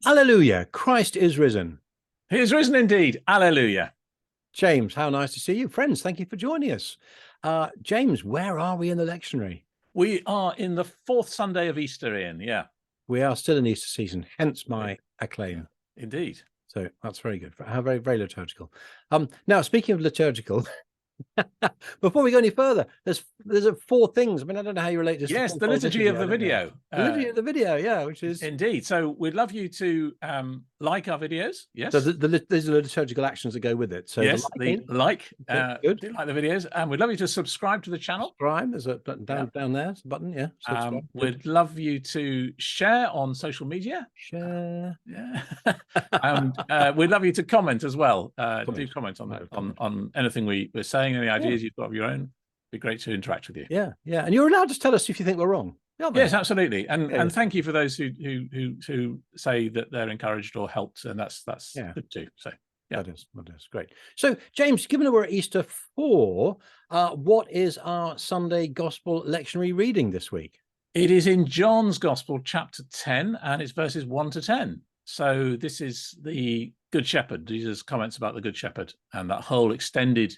Hallelujah, Christ is risen. He is risen indeed. Hallelujah. James, how nice to see you. Friends, thank you for joining us. James, where are we in the lectionary? We are in the fourth Sunday of Easter, Ian. Yeah. We are still in Easter season, hence my acclaim. Yeah, indeed. So that's very good. How very, very liturgical. Now, speaking of liturgical, before we go any further, there's four things. I mean, I don't know how you relate this. Yes, the liturgy of the video. The liturgy of the video, yeah, which is indeed. So we'd love you to like our videos. Yes. So there's liturgical actions that go with it. So yes, do do like the videos, and we'd love you to subscribe to the channel. Subscribe. There's a button down there. It's a button, yeah. Subscribe. We'd love you to share on social media. Share. Yeah. And we'd love you to comment as well. Do comment on anything we're saying, any ideas you've got of your own. It'd be great to interact with you. Yeah, yeah. And you're allowed to tell us if you think we're wrong. Yes, absolutely. And thank you for those who say that they're encouraged or helped, and that's good too. So yeah, that is great. So James, given that we're at Easter 4, what is our Sunday Gospel lectionary reading this week? It is in John's Gospel, chapter 10, and it's verses 1 to 10. So this is the Good Shepherd. Jesus comments about the Good Shepherd and that whole extended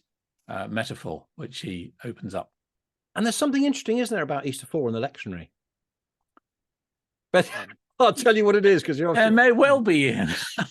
metaphor which he opens up. And there's something interesting, isn't there, about Easter 4 in the lectionary? But I'll tell you what it is, because you're there may well be, Ian,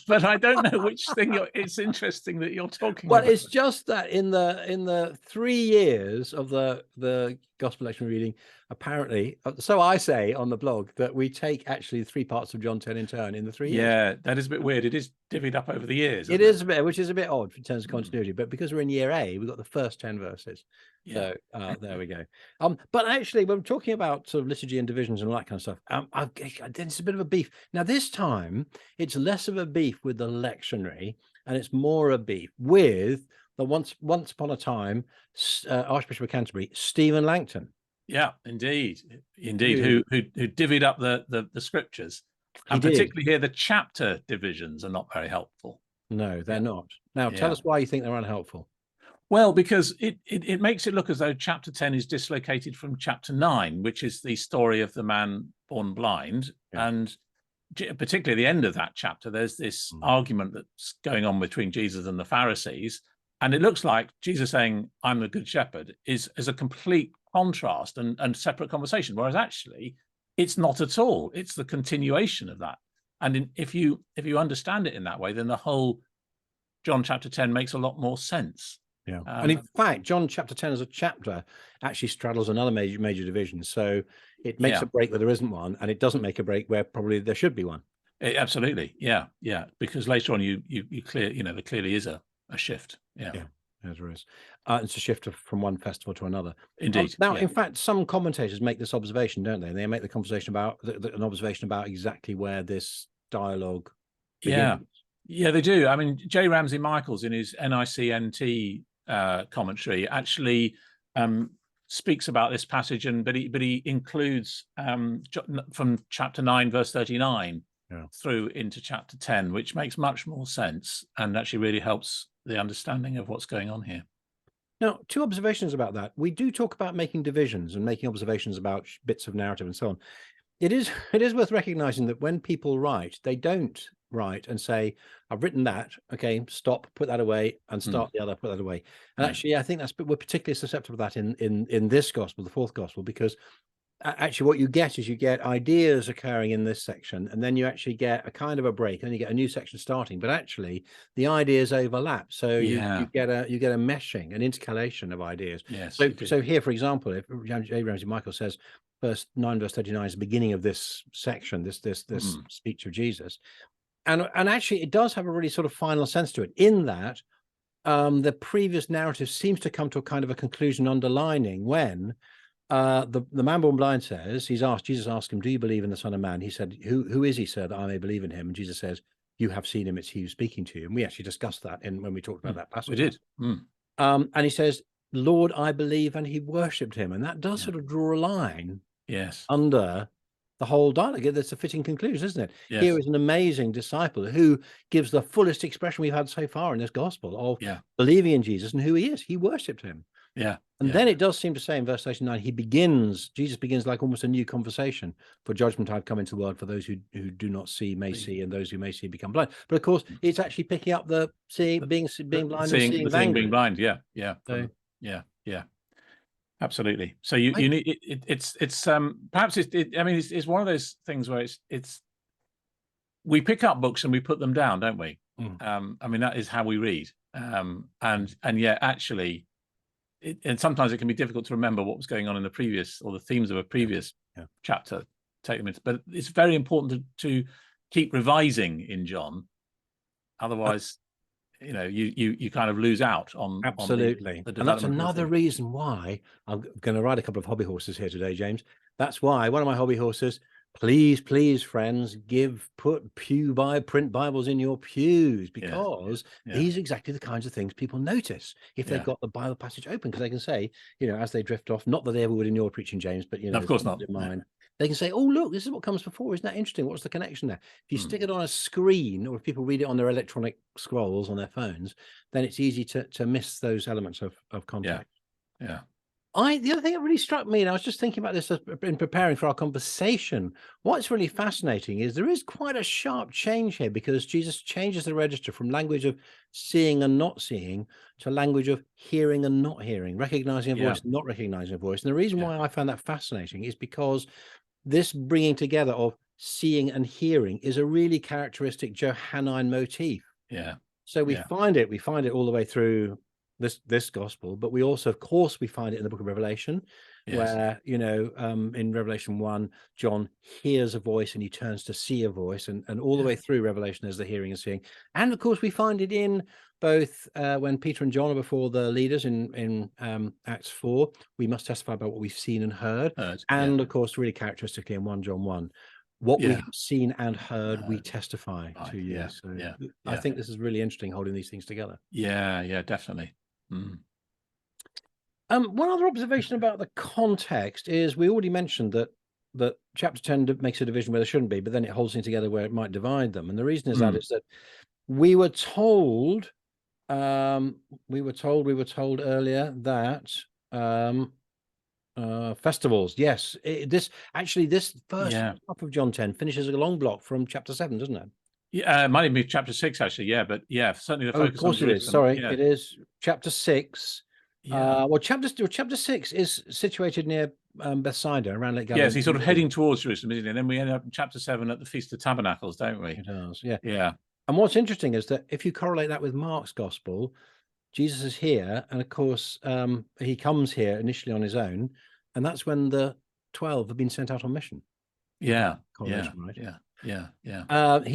but I don't know which thing it's interesting that you're talking about. Well, it's just that in the 3 years of the gospel lectionary reading, apparently, so I say on the blog, that we take actually 3 parts of John 10 in turn in the 3 years. Yeah, that is a bit weird. It is divvied up over the years. It is a bit, which is a bit odd in terms of continuity, but because we're in year A, we've got the first 10 verses. Yeah. So there we go. But actually, when we're talking about sort of liturgy and divisions and all that kind of stuff, it's a bit of a beef. Now, this time, it's less of a beef with the lectionary, and it's more a beef with the once upon a time Archbishop of Canterbury, Stephen Langton. Yeah, indeed, who divvied up the scriptures, and particularly here the chapter divisions are not very helpful. No, they're not. Now, tell us why you think they're unhelpful. Well, because it makes it look as though chapter 10 is dislocated from chapter 9, which is the story of the man born blind. Yeah. And particularly at the end of that chapter, there's this argument that's going on between Jesus and the Pharisees. And it looks like Jesus saying, I'm the good shepherd, is a complete contrast and separate conversation, whereas actually it's not at all. It's the continuation of that. And if you understand it in that way, then the whole John chapter 10 makes a lot more sense. Yeah, and in fact, John chapter 10 as a chapter actually straddles another major division. So it makes a break where there isn't one, and it doesn't make a break where probably there should be one. Absolutely, yeah. Because later on, you there clearly is a shift. Yeah, there is. It's a shift from one festival to another. Indeed. Now, in fact, some commentators make this observation, don't they? And they make the conversation about an observation about exactly where this dialogue begins. Yeah, they do. I mean, J. Ramsey Michaels in his NICNT commentary actually speaks about this passage, but he includes from chapter 9 verse 39 through into chapter 10, which makes much more sense and actually really helps the understanding of what's going on here. Now, 2 observations about that. We do talk about making divisions and making observations about bits of narrative and so on. It is worth recognizing that when people write, they don't write and say, I've written that, okay, stop, put that away, and start the other, put that away. And actually, I think we're particularly susceptible to that in this gospel, the 4th gospel, because actually what you get is you get ideas occurring in this section, and then you actually get a kind of a break, and then you get a new section starting, but actually the ideas overlap. So you get a meshing, an intercalation of ideas. Yes. So here, for example, if J. Ramsey Michael says verse 9 verse 39 is the beginning of this section, this speech of Jesus. And actually, it does have a really sort of final sense to it, in that the previous narrative seems to come to a kind of a conclusion underlining when the man born blind says, Jesus asked him, do you believe in the Son of Man? He said, who is he, sir, that I may believe in him? And Jesus says, you have seen him, it's he who's speaking to you. And we actually discussed that when we talked about that passage. We did. And he says, Lord, I believe, and he worshipped him. And that does sort of draw a line under the whole dialogue. That's a fitting conclusion, isn't it? Yes. Here is an amazing disciple who gives the fullest expression we've had so far in this gospel of believing in Jesus and who he is. He worshipped him. Yeah. And then it does seem to say in verse 39, Jesus begins like almost a new conversation. For judgment I've come into the world, for those who do not see may see, and those who may see become blind. But of course, it's actually picking up the being blind and seeing being blind. Yeah. So, yeah. Absolutely. So you need it's perhaps I mean it's one of those things where it's we pick up books and we put them down, don't we? I mean, that is how we read. And yet actually, and sometimes it can be difficult to remember what was going on in the previous, or the themes of a previous chapter. Take them into, but it's very important to keep revising in John. Otherwise, you kind of lose out on absolutely. the And that's development. another reason why I'm going to ride a couple of hobby horses here today, James. That's why one of my hobby horses, please, friends, put print Bibles in your pews, because these are exactly the kinds of things people notice if they've got the Bible passage open, because they can say, as they drift off, not that they ever would in your preaching, James, but of course not in mine. They can say, oh, look, this is what comes before. Isn't that interesting? What's the connection there? If you stick it on a screen, or if people read it on their electronic scrolls on their phones, then it's easy to miss those elements of context. Yeah. The other thing that really struck me, and I was just thinking about this in preparing for our conversation, what's really fascinating is there is quite a sharp change here, because Jesus changes the register from language of seeing and not seeing to language of hearing and not hearing, recognizing a voice and not recognizing a voice. And the reason why I found that fascinating is because this bringing together of seeing and hearing is a really characteristic Johannine motif. So we find it all the way through this gospel, but we also, of course, we find it in the book of Revelation, where in Revelation 1, John hears a voice and he turns to see a voice, and all the way through Revelation there's the hearing and seeing. And of course we find it in both when Peter and John are before the leaders in Acts 4, we must testify about what we've seen and heard. And of course, really characteristically in 1 John 1, what we have seen and heard, we testify to you. I think this is really interesting, holding these things together. Definitely. One other observation about the context is, we already mentioned that chapter 10 makes a division where there shouldn't be, but then it holds things together where it might divide them. And the reason is that we were told earlier that festivals, this first half of John 10 finishes a long block from chapter 7, doesn't it? It might even be chapter 6 actually, but certainly the focus. Of course it is. Sorry, it is chapter 6. Well, chapter 6 is situated near Bethsaida, around Lake Galilee. Yes, he's sort of heading towards Jerusalem, isn't he? And then we end up in chapter 7 at the Feast of Tabernacles, don't we? It does, yeah. And what's interesting is that if you correlate that with Mark's gospel, Jesus is here, and of course he comes here initially on his own, and that's when the 12 have been sent out on mission. He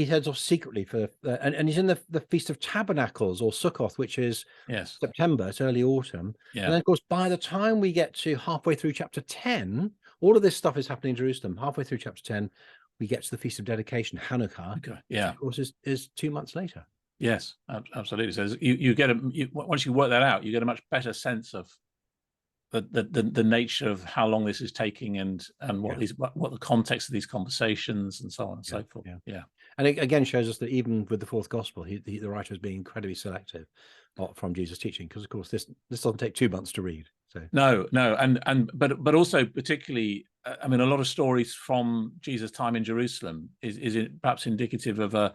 heads off secretly for and he's in the Feast of Tabernacles, or Sukkoth, which is September. It's early autumn. And then of course, by the time we get to halfway through chapter 10, all of this stuff is happening in Jerusalem. Halfway through chapter 10, we get to the Feast of Dedication, Hanukkah, which of course is 2 months later. Yes, absolutely. So you get once you work that out, you get a much better sense of the nature of how long this is taking, and what the context of these conversations and so on and so forth. And it again shows us that even with the fourth gospel, the writer is being incredibly selective from Jesus' teaching, because of course this doesn't take 2 months to read. So no, but also particularly, I mean, a lot of stories from Jesus' time in Jerusalem is perhaps indicative of a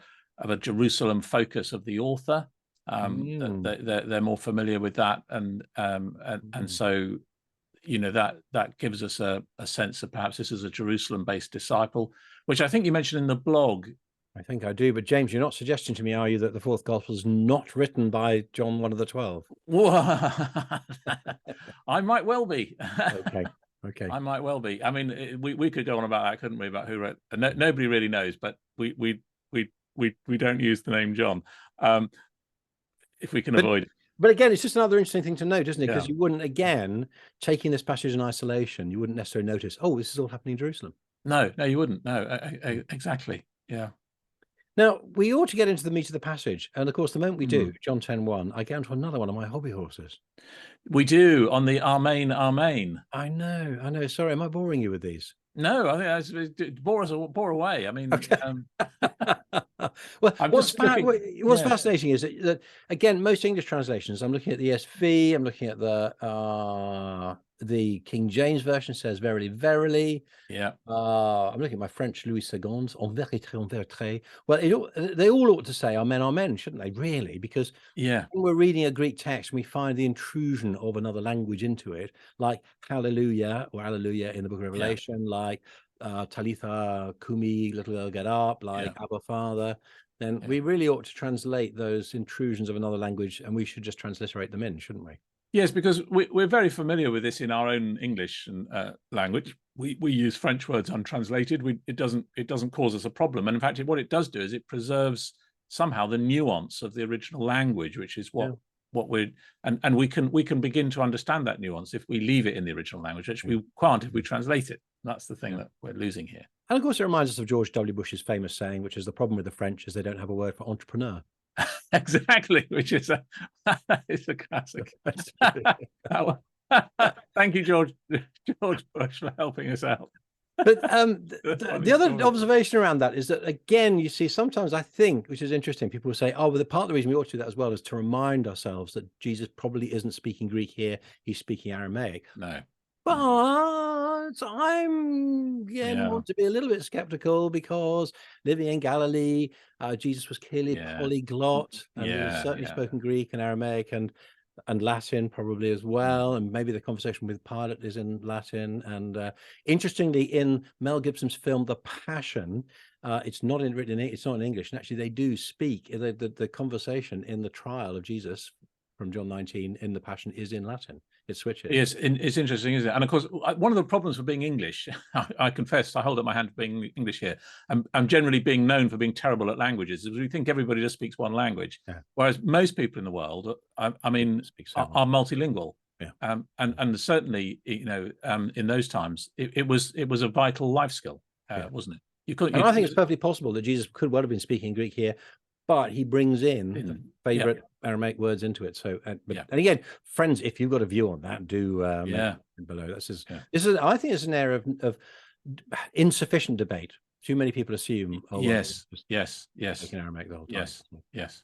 Jerusalem focus of the author. They're more familiar with that, and so that gives us a sense of perhaps this is a Jerusalem-based disciple, which I think you mentioned in the blog. I think I do, but James, you're not suggesting to me, are you, that the fourth gospel is not written by John, one of the 12? I might well be. Okay. I might well be. I mean, we could go on about that, couldn't we? About who wrote? Nobody really knows, but we don't use the name John if we can avoid it. But again, it's just another interesting thing to note, isn't it? Because you wouldn't, again, taking this passage in isolation, you wouldn't necessarily notice, oh, this is all happening in Jerusalem. No, you wouldn't. No, exactly. Yeah. Now, we ought to get into the meat of the passage. And of course, the moment we do, John 10:1, I get onto another one of my hobby horses. We do, on the Amen, Amen. I know. Sorry, am I boring you with these? No, I think bore away. I mean, Well, I'm what's just looking. what's Yeah, fascinating is that again, most English translations. I'm looking at the ESV. I'm looking at the King James version says "verily, verily." yeah, I'm looking at my French Louis Seconds, en vérité, en vérité. Well, they all ought to say amen, amen, shouldn't they? Really, because yeah, when we're reading a Greek text, we find the intrusion of another language into it, like hallelujah or alleluia in the book of yeah, Revelation, like Talitha Kumi, little girl get up, yeah, like Abba Father. Then yeah. we really ought to translate those intrusions of another language, and we should just transliterate them in, shouldn't we? Yes, because we're very familiar with this in our own English and language. We use French words untranslated. It doesn't cause us a problem, and in fact, what it does do is it preserves somehow the nuance of the original language, which is Yeah. what we're and we can begin to understand that nuance if we leave it in the original language, which we can't if we translate it. That's the thing that we're losing here. And of course, it reminds us of George W. Bush's famous saying, which is the problem with the French is they don't have a word for entrepreneur. Exactly, which is it's a classic. Thank you, George Bush, for helping us out. But the other observation around that is that, again, you see, sometimes I think, which is interesting, people will say, oh, well, the part of the reason we ought to do that as well is to remind ourselves that Jesus probably isn't speaking Greek here, he's speaking Aramaic. No. But I'm want to be a little bit skeptical because living in Galilee, Jesus was clearly a polyglot and he was certainly spoken Greek and Aramaic and Latin probably as well, and maybe the conversation with Pilate is in Latin. And interestingly, in Mel Gibson's film The Passion, it's not it's not in English, and actually they do speak. The conversation in the trial of Jesus from John 19 in The Passion is in Latin. It switches. Yes, it's interesting, isn't it? And of course, one of the problems for being English, I confess, I hold up my hand for being English here. I'm generally being known for being terrible at languages. We think everybody just speaks one language, whereas most people in the world, I mean, are multilingual. Yeah. And certainly, in those times, it was a vital life skill, wasn't it? And I think it's perfectly possible that Jesus could well have been speaking Greek here, but he brings in favorite Aramaic words into it. So, and again, friends, if you've got a view on that, do below. This is I think it's an area of insufficient debate. Too many people assume. Oh, yes. Aramaic the whole time. Yes.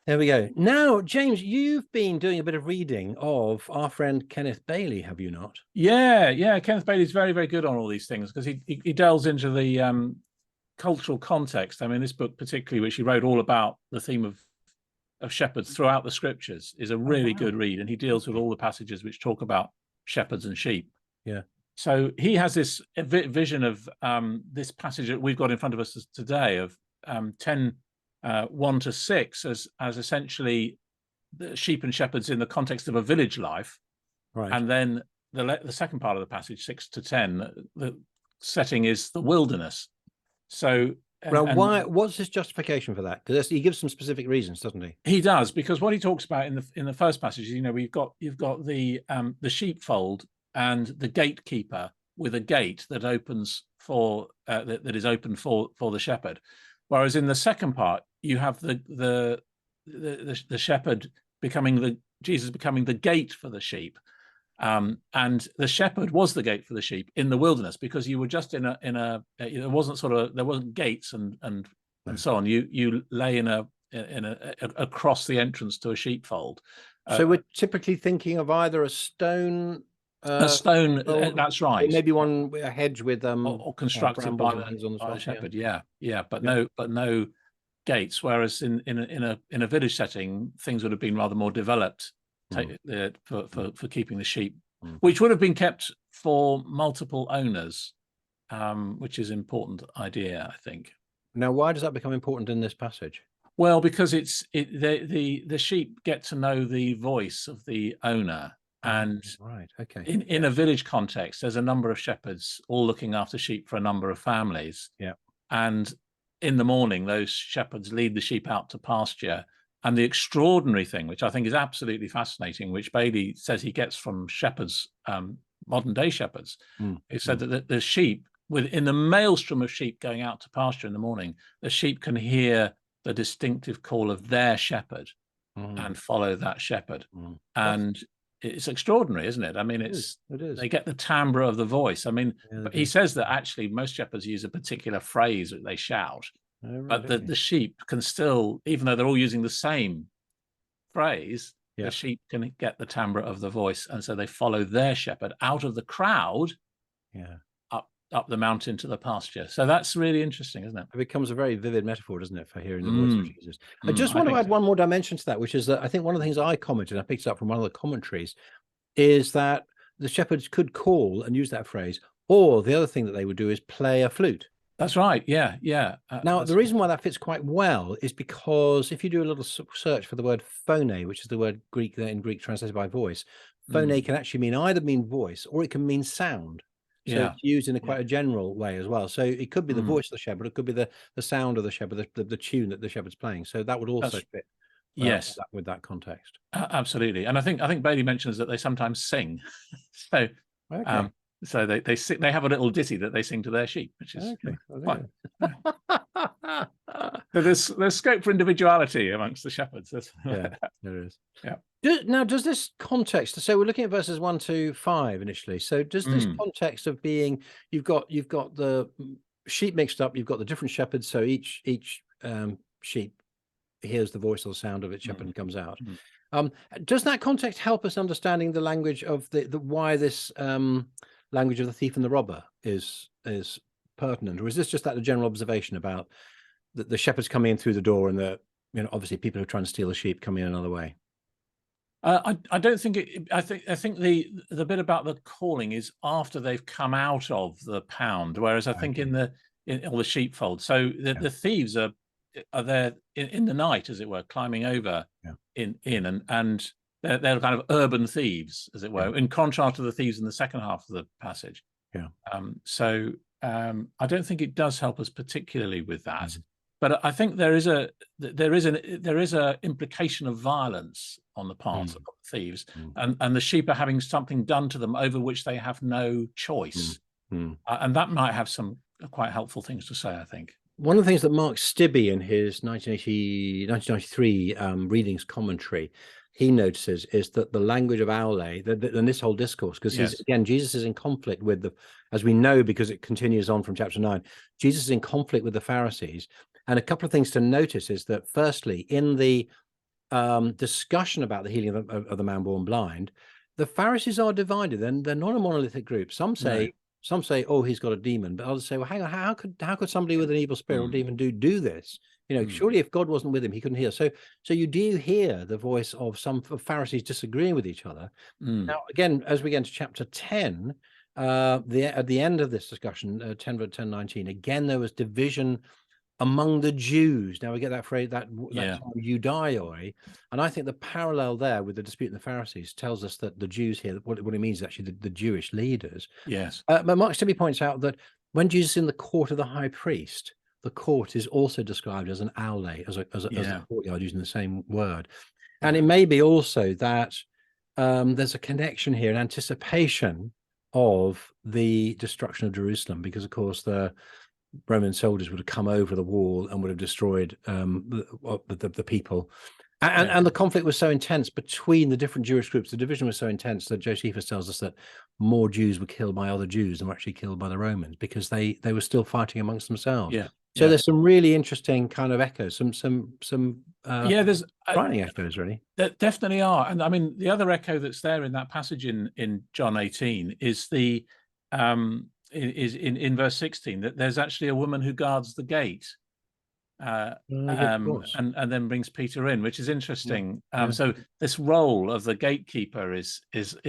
There we go. Now, James, you've been doing a bit of reading of our friend Kenneth Bailey, have you not? Yeah. Kenneth Bailey's very, very good on all these things because he delves into the cultural context. I mean, this book particularly, which he wrote all about the theme of shepherds throughout the scriptures, is a really good read, and he deals with all the passages which talk about shepherds and sheep. Yeah. So he has this vision of this passage that we've got in front of us today of 10:1-6 as essentially the sheep and shepherds in the context of a village life, right? And then the second part of the passage, 6-10, the setting is the wilderness. So, what's his justification for that? Because he gives some specific reasons, doesn't he? He does, because what he talks about in the first passage, you've got the sheepfold and the gatekeeper with a gate that opens for that is open for the shepherd, whereas in the second part you have the shepherd Jesus becoming the gate for the sheep. And the shepherd was the gate for the sheep in the wilderness, because you were just there wasn't gates and so on. You lay across the entrance to a sheepfold. So we're typically thinking of either a stone. That's right. Maybe a hedge with or constructed by the shepherd. Yeah. But no gates. Whereas in a village setting, things would have been rather more developed. For keeping the sheep, which would have been kept for multiple owners, which is an important idea, I think. Now, why does that become important in this passage? Well, because the sheep get to know the voice of the owner, and in a village context, there's a number of shepherds all looking after sheep for a number of families. Yeah, and in the morning, those shepherds lead the sheep out to pasture. And the extraordinary thing, which I think is absolutely fascinating, which Bailey says he gets from shepherds, modern day shepherds, he said that the sheep, in the maelstrom of sheep going out to pasture in the morning, the sheep can hear the distinctive call of their shepherd and follow that shepherd. And it's extraordinary, isn't it? I mean, it is. They get the timbre of the voice. I mean, he says that actually most shepherds use a particular phrase that they shout. Oh, right, but okay. the sheep can still, even though they're all using the same phrase, Yeah. the sheep can get the timbre of the voice, and so they follow their shepherd out of the crowd, Yeah. up the mountain to the pasture. So that's really interesting, isn't it? It becomes a very vivid metaphor, doesn't it, for hearing the voice of Jesus? I just I want to think add so. one more dimension to that, which is that I think one of the things I commented, I picked it up from one of the commentaries, is that the shepherds could call and use that phrase, or the other thing that they would do is play a flute. That's right. Yeah, yeah. Now, the reason why that fits quite well is because if you do a little search for the word phone, which is the word Greek in Greek translated by voice, phone can actually either mean voice or it can mean sound. So Yeah. it's used in quite a general way as well. So it could be the voice of the shepherd, it could be the sound of the shepherd, the tune that the shepherd's playing. So that would also fit yes, with that context. Absolutely. And I think Bailey mentions that they sometimes sing. So Okay. so they sing, they have a little ditty that they sing to their sheep, which is Okay. fun. So there's scope for individuality amongst the shepherds. Yeah, there is. Yeah. Now, does this context, so we're looking at verses 1 to 5 initially. So does this context of being, you've got the sheep mixed up, you've got the different shepherds, so each sheep hears the voice or the sound of its shepherd and comes out. Does that context help us understanding the language of the why this language of the thief and the robber is pertinent, or is this just that a general observation about the shepherds coming in through the door and the, obviously people who are trying to steal the sheep coming in another way? I don't think it. I think the bit about the calling is after they've come out of the pound, whereas I think in all the sheepfold. So the thieves are there in the night, as it were, climbing over in and they're kind of urban thieves, as it were, in contrast to the thieves in the second half of the passage. Yeah. So I don't think it does help us particularly with that. But I think there is a implication of violence on the part of thieves, and the sheep are having something done to them over which they have no choice, and that might have some quite helpful things to say, I think. One of the things that Mark Stibbe in his 1993 readings commentary, he notices is that the language of aule, and this whole discourse, because again, Jesus is in conflict with as we know, because it continues on from chapter 9, Jesus is in conflict with the Pharisees. And a couple of things to notice is that firstly, in the discussion about the healing of the man born blind, the Pharisees are divided, and they're not a monolithic group. Some say, oh, he's got a demon, but others say, well, hang on, how could somebody with an evil spirit or demon do this? Surely if God wasn't with him, he couldn't heal. So you do hear the voice of some Pharisees disagreeing with each other. Now, again, as we get into chapter 10, at the end of this discussion, 10:19, again, there was division among the Jews. Now we get that phrase, that Judaioi, and I think the parallel there with the dispute in the Pharisees tells us that the Jews here, what it means is actually the Jewish leaders. Yes. But Mark Stibbe points out that when Jesus is in the court of the high priest, the court is also described as an aule, as a courtyard, using the same word. And it may be also that there's a connection here, an anticipation of the destruction of Jerusalem, because of course the Roman soldiers would have come over the wall and would have destroyed the people. And the conflict was so intense between the different Jewish groups. The division was so intense that Josephus tells us that more Jews were killed by other Jews than were actually killed by the Romans, because they were still fighting amongst themselves. So there's some really interesting kind of echoes, some there's writing echoes, really. There definitely are. And I mean, the other echo that's there in that passage in John 18 is is in verse 16, that there's actually a woman who guards the gate, and then brings Peter in, which is interesting. So this role of the gatekeeper is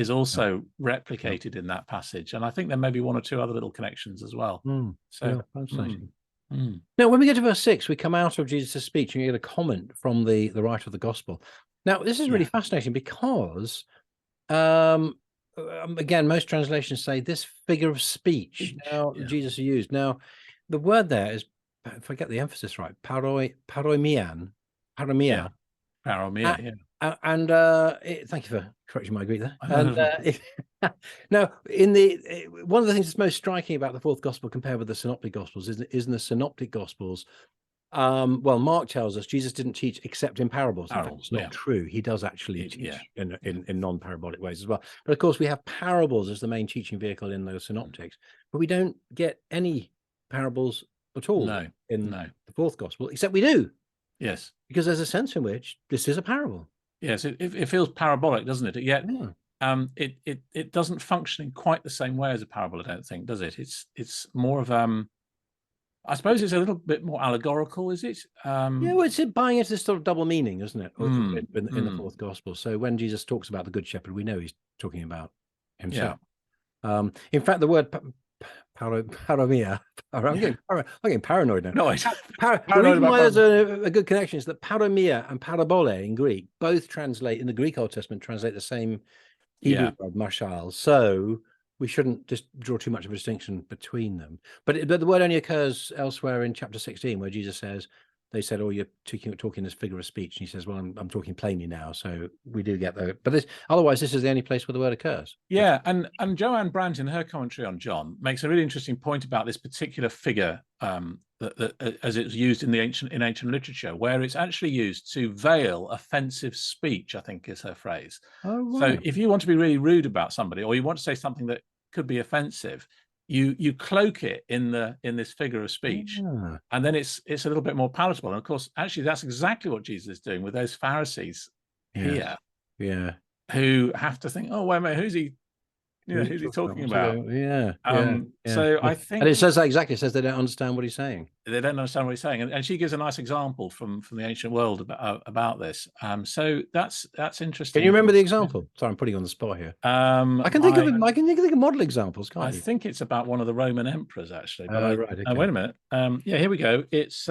also replicated in that passage, and I think there may be one or two other little connections as well. So fascinating. Now, when we get to verse 6, we come out of Jesus' speech and you get a comment from the writer of the gospel. Now, this is really fascinating because again, most translations say this figure of speech Jesus used. Now, the word there is, if I get the emphasis right, paroimia. And thank you for correcting my Greek there. And now, one of the things that's most striking about the fourth gospel compared with the synoptic gospels is in the synoptic gospels. Well, Mark tells us Jesus didn't teach except in parables. In fact, it's not true. He does actually teach in non-parabolic ways as well. But of course, we have parables as the main teaching vehicle in those synoptics, but we don't get any parables at all in the fourth gospel, except we do. Yes. Because there's a sense in which this is a parable. Yes, it feels parabolic, doesn't it? Yet Yeah. it doesn't function in quite the same way as a parable, I don't think, does it? It's more of I suppose it's a little bit more allegorical, is it? Yeah, well, it's buying into this sort of double meaning, isn't it? In the fourth gospel. So when Jesus talks about the good shepherd, we know he's talking about himself. Yeah. In fact, the word paromia. I'm getting paranoid now. No, the reason why there's a good connection is that paromia and parabole in Greek both translate, in the Greek Old Testament, translate the same Hebrew word, mashal. So we shouldn't just draw too much of a distinction between them. But the word only occurs elsewhere in chapter 16, where Jesus says, they said, "Oh, you're talking this figure of speech," and he says, "Well, I'm talking plainly now." So we do get that. But otherwise, this is the only place where the word occurs. Yeah, and Joanne Brandt, in her commentary on John, makes a really interesting point about this particular figure that as it's used in ancient literature, where it's actually used to veil offensive speech, I think is her phrase. Oh, right. So if you want to be really rude about somebody, or you want to say something that could be offensive, you cloak it in this figure of speech, and then it's a little bit more palatable. And of course, actually, that's exactly what Jesus is doing with those Pharisees here. Yeah. Who have to think, oh, wait a minute, who's he talking about? So I think, and it says that exactly. It says they don't understand what he's saying. They don't understand what he's saying, and she gives a nice example from the ancient world about this. So that's interesting. Can you remember the example? Sorry, I'm putting you on the spot here. I can think of model examos. Can't you? I think it's about one of the Roman emperors, actually. But right. Okay. Wait a minute. Yeah, here we go. It's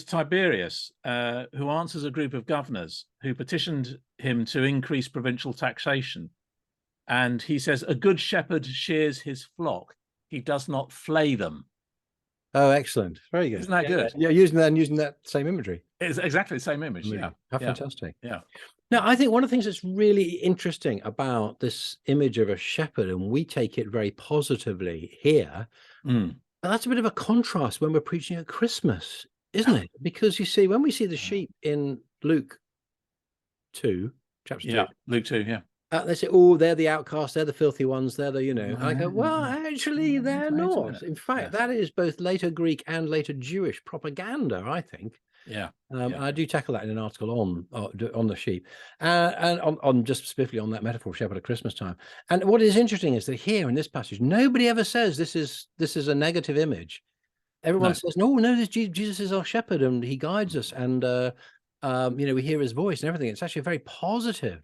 Tiberius, who answers a group of governors who petitioned him to increase provincial taxation. And he says, "A good shepherd shears his flock. He does not flay them." Oh, excellent. Very good. Isn't that good? Yeah, using that same imagery. It's exactly the same image. Yeah. How fantastic. Yeah. Now, I think one of the things that's really interesting about this image of a shepherd, and we take it very positively here, and that's a bit of a contrast when we're preaching at Christmas, isn't it? Because you see, when we see the sheep in Luke 2, chapter 2. Luke 2, yeah. They say, "Oh, they're the outcasts, they're the filthy ones, they're the, And I go, well, actually, they're not. In fact, that is both later Greek and later Jewish propaganda, I think. Yeah. I do tackle that in an article on the sheep, and on just specifically on that metaphor of shepherd at Christmas time. And what is interesting is that here in this passage, nobody ever says this is a negative image. Everyone says, no, this Jesus is our shepherd and he guides us, and we hear his voice and everything. It's actually a very positive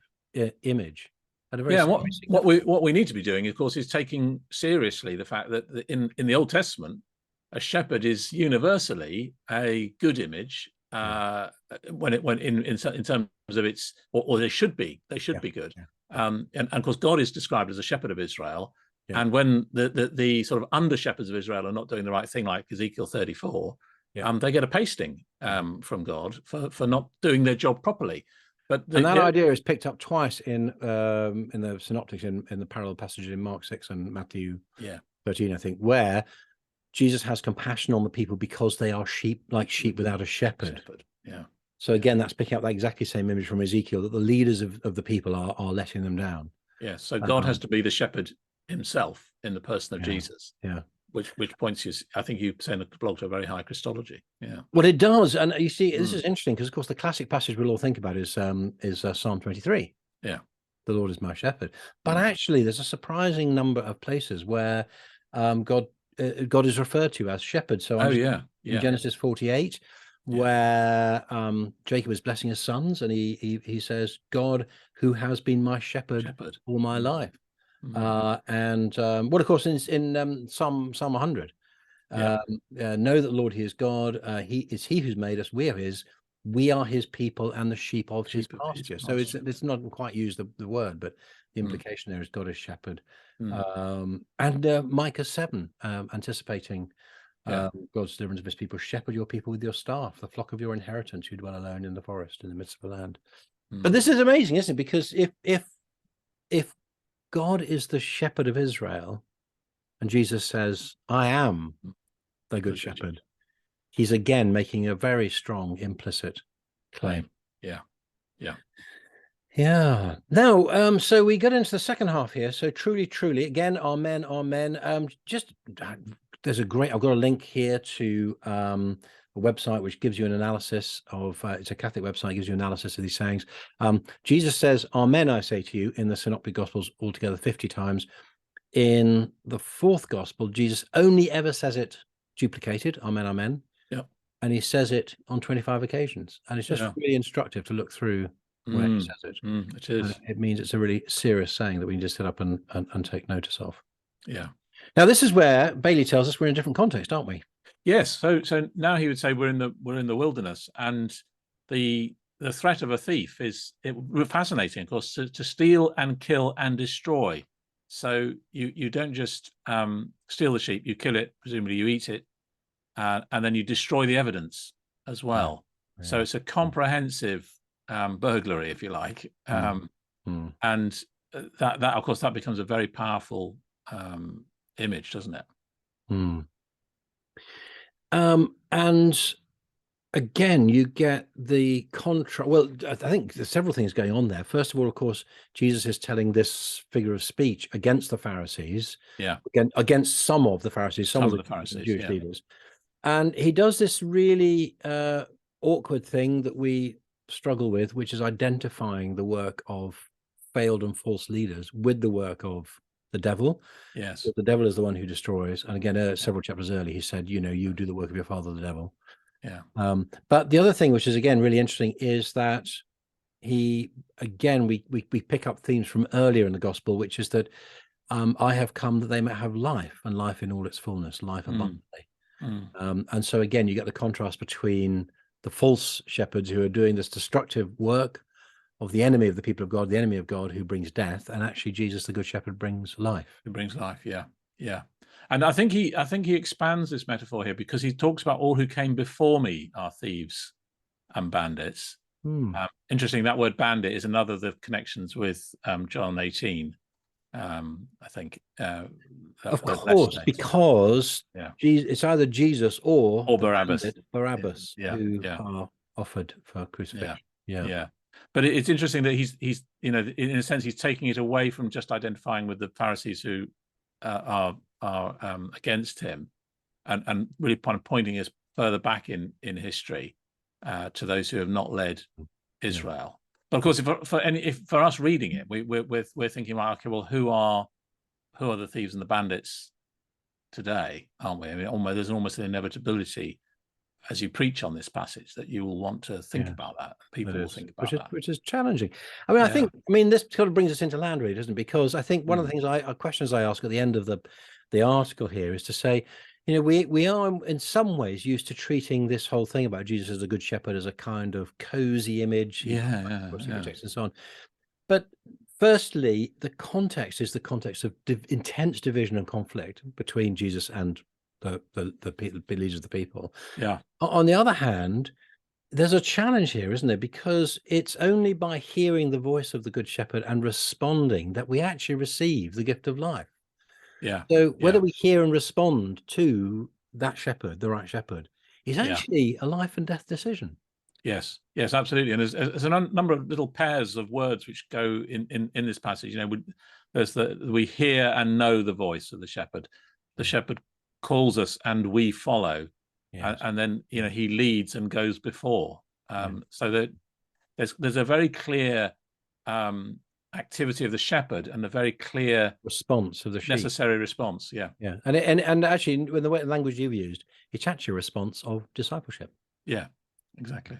image. What we need to be doing, of course, is taking seriously the fact that in the Old Testament, a shepherd is universally a good image. When in terms of its, or they should be good. And of course, God is described as a shepherd of Israel. And when the sort of under shepherds of Israel are not doing the right thing, like Ezekiel 34, they get a pasting from God for not doing their job properly. But that idea is picked up twice in the synoptics, in the parallel passages in Mark 6 and Matthew 13, I think, where Jesus has compassion on the people because they are sheep without a shepherd. So again, that's picking up that exactly same image from Ezekiel, that the leaders of the people are letting them down. Yeah. So God has to be the shepherd himself in the person of Jesus. Yeah. Which points you, I think you say in the blog, to a very high Christology. Yeah. Well, it does, and you see, this is interesting because, of course, the classic passage we'll all think about is Psalm 23. Yeah. The Lord is my shepherd. But actually, there's a surprising number of places where God is referred to as shepherd. So in Genesis 48, where Jacob is blessing his sons, and he says, "God, who has been my shepherd all my life." And of course, in Psalm 100, know that the Lord, he is God. He is he who's made us. We are his people and the sheep of his pasture. So it's not quite used the word, but the implication there is God is shepherd. And Micah 7, anticipating God's deliverance of his people. Shepherd your people with your staff, the flock of your inheritance, who dwell alone in the forest, in the midst of the land. But this is amazing, isn't it? Because if God is the shepherd of Israel, and Jesus says, "I am the good shepherd," he's again making a very strong implicit claim. Yeah. Now, so we get into the second half here. So truly, again, amen. Just there's a great, I've got a link here to a website which gives you an analysis of, it's a Catholic website, gives you analysis of these sayings. Jesus says, "Amen, I say to you," in the Synoptic Gospels altogether 50 times. In the fourth Gospel, Jesus only ever says it duplicated, "Amen, amen." Yep. And he says it on 25 occasions. And it's just really instructive to look through where he says it. It is. It means it's a really serious saying that we need to sit up and take notice of. Yeah. Now, this is where Bailey tells us we're in a different context, aren't we? Yes. So now he would say we're in the wilderness, and the threat of a thief is fascinating, of course, to steal and kill and destroy. So you don't just steal the sheep, you kill it, presumably you eat it, and then you destroy the evidence as well. Yeah. So it's a comprehensive burglary, if you like, and that of course that becomes a very powerful image, doesn't it? And again, you get the contrast. Well, I think there's several things going on there. First of all, of course, Jesus is telling this figure of speech against the Pharisees. Yeah. Against some of the Pharisees, some of the Pharisees, Jewish leaders. And he does this really awkward thing that we struggle with, which is identifying the work of failed and false leaders with the work of the devil. Yes. So the devil is the one who destroys. And again, several chapters early, he said, you do the work of your father, the devil. Yeah. But the other thing, which is again really interesting, is that we pick up themes from earlier in the gospel, which is that I have come that they may have life, and life in all its fullness, life abundantly. And so again, you get the contrast between the false shepherds who are doing this destructive work of the enemy of the people of God, the enemy of God, who brings death, and actually Jesus, the good shepherd, brings life. He brings life. Yeah. Yeah. And I think he expands this metaphor here, because he talks about all who came before me are thieves and bandits. Interesting, that word bandit is another of the connections with John 18. I think of course, because it's either Jesus or Barabbas, who are offered for crucifixion. Yeah. But it's interesting that he's in a sense he's taking it away from just identifying with the Pharisees who are against him, and really kind of pointing us further back in history to those who have not led Israel. But of course, if for us reading it, we're thinking, well, okay, well, who are the thieves and the bandits today, aren't we? I mean, there's almost an inevitability as you preach on this passage that you will want to think about that. People will think about that, which is challenging. I mean, I think this kind of brings us into land, really, doesn't it? Because I think one of the things questions I ask at the end of the article here is to say, we are in some ways used to treating this whole thing about Jesus as a good shepherd as a kind of cozy image, and so on. But firstly, the context is the context of intense division and conflict between Jesus and the leaders of the people. Yeah. On the other hand, there's a challenge here, isn't there? Because it's only by hearing the voice of the good shepherd and responding that we actually receive the gift of life. Yeah. So whether we hear and respond to that shepherd, the right shepherd, is actually a life and death decision. Yes, absolutely. And there's a number of little pairs of words which go in this passage. There's we hear and know the voice of the shepherd. The shepherd calls us and we follow. And then he leads and goes before. So that there's a very clear activity of the shepherd and a very clear response of the sheep. Necessary response. And actually, with the language you've used, it's actually a response of discipleship. Yeah, exactly.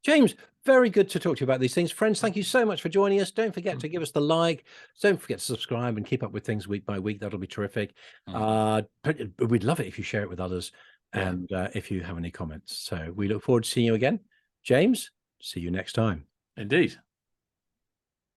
James, very good to talk to you about these things. Friends, thank you so much for joining us. Don't forget to give us the like. Don't forget to subscribe and keep up with things week by week. That'll be terrific. We'd love it if you share it with others, and if you have any comments. So we look forward to seeing you again. James, see you next time. Indeed.